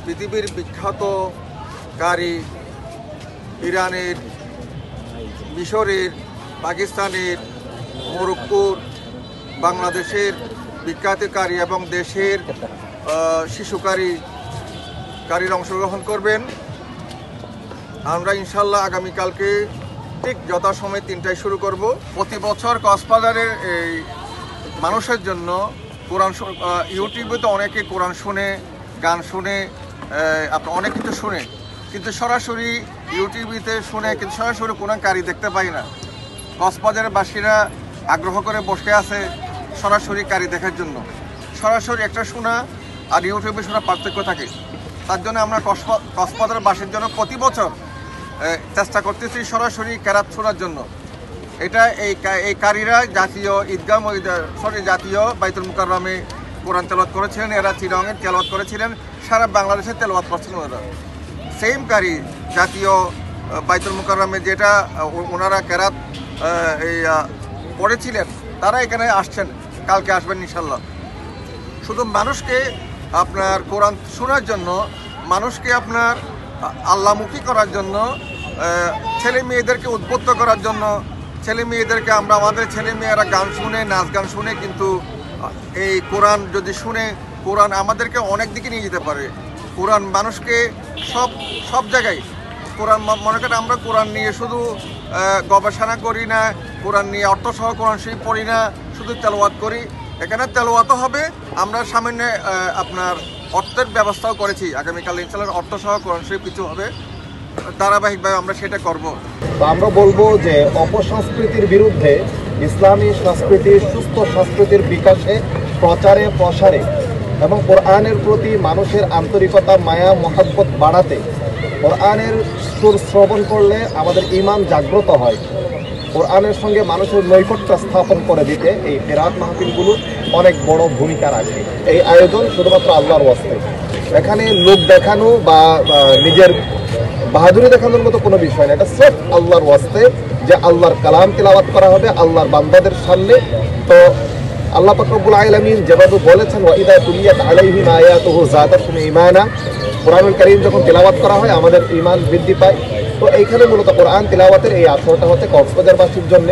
পৃথিবীর বিখ্যাত কারি ইরানের, মিশরের, পাকিস্তানের, মরক্কোর, বাংলাদেশের বিখ্যাত কারি এবং দেশের শিশু কারির অংশগ্রহণ করবেন। আমরা ইনশাল্লাহ আগামীকালকে ঠিক যথাসময়ে ৩টায় শুরু করব। প্রতি বছর কক্সবাজারের এই মানুষের জন্য কোরআন, ইউটিউবে তো অনেকে কোরআন শুনে, গান শুনে, আপনার অনেক কিছু শুনে, কিন্তু সরাসরি ইউটিউবেতে শুনে কিন্তু সরাসরি কোরআন কারি দেখতে পাই না। কক্সবাজারের বাসীরা আগ্রহ করে বসে আছে সরাসরি কারি দেখার জন্য। সরাসরি একটা শোনা আর ইউটিউবে শোনা পার্থক্য থাকে। তার জন্য আমরা কক্সবাজারবাসীর জন্য প্রতি বছর চেষ্টা করতেছি সরাসরি কেরাত শোনার জন্য। এটা এই কারিরা জাতীয় ঈদগাহ জাতীয় বাইতুল মুকাররমে কোরআন তেলাওয়াত করেছিলেন, এরা চিটাগংয়ে তেলাওয়াত করেছিলেন, সারা বাংলাদেশে তেলাওয়াত করছিলেন ওরা। সেম কারি জাতীয় বাইতুল মুকাররমে যেটা ওনারা কেরাত পড়েছিলেন, তারা এখানে আসছেন, কালকে আসবেন ইনশাল্লাহ। শুধু মানুষকে আপনার কোরআন শোনার জন্য, মানুষকে আপনার আল্লাহমুখী করার জন্য, ছেলে মেয়েদেরকে উদ্বুদ্ধ করার জন্য, ছেলে মেয়েদেরকে আমাদের ছেলে মেয়েরা গান শুনে, নাচ গান শুনে, কিন্তু এই কোরআন যদি শুনে, কোরআন আমাদেরকে অনেক দিকে নিয়ে যেতে পারে। কোরআন মানুষকে সব জায়গায় কোরআন, মনে করেন আমরা কোরআন নিয়ে শুধু গবেষণা করি না, কোরআন নিয়ে অর্থসহ কোরআন শরীফ পড়ি না, শুধু তেলাওয়াত করি। এখানে তেলাওয়াতও হবে, আমরা সামনে আপনার অর্থের ব্যবস্থাও করেছি। আগামীকাল ইনশাআল্লাহ অর্থসহ কোরআন শরীফ কিছু হবে, ধারাবাহিকভাবে আমরা সেটা করব। তো আমরা বলবো যে অপসংস্কৃতির বিরুদ্ধে ইসলামী সংস্কৃতির, সুস্থ সংস্কৃতির বিকাশে, প্রচারে, প্রসারে এবং কোরআনের প্রতি মানুষের আন্তরিকতা, মায়া, মহাব্বত বাড়াতে, কোরআনের সুর শ্রবণ করলে আমাদের ঈমান জাগ্রত হয়, কোরআনের সঙ্গে মানুষের নৈকট্য স্থাপন করে দিতে এই কেরাত মাহফিলগুলো অনেক বড় ভূমিকা রাখে। এই আয়োজন শুধুমাত্র আল্লাহর ওয়াস্তে, এখানে লোক দেখানো বা নিজের বাহাদুরি দেখানোর মতো কোনো বিষয় না। এটা সব আল্লাহর ওয়াস্তে, যে আল্লাহর কালাম তিলাওয়াত করা হবে আল্লাহর বান্দাদের সামনে। তো আল্লাহ পাক রব্বুল আলামিন যেভাবে বলেছেন, ওয়া ইযা তুলিয়াত আলাইহিম আয়াতুহু যাদাতুহুম ঈমানা, কোরআনুল কারীম যখন তিলাওয়াত করা হয় আমাদের ঈমান বৃদ্ধি পায়। তো এইখানে মূলত কোরআন তিলাওয়াতের এই আসরটা হচ্ছে কক্সবাজারবাসীর জন্য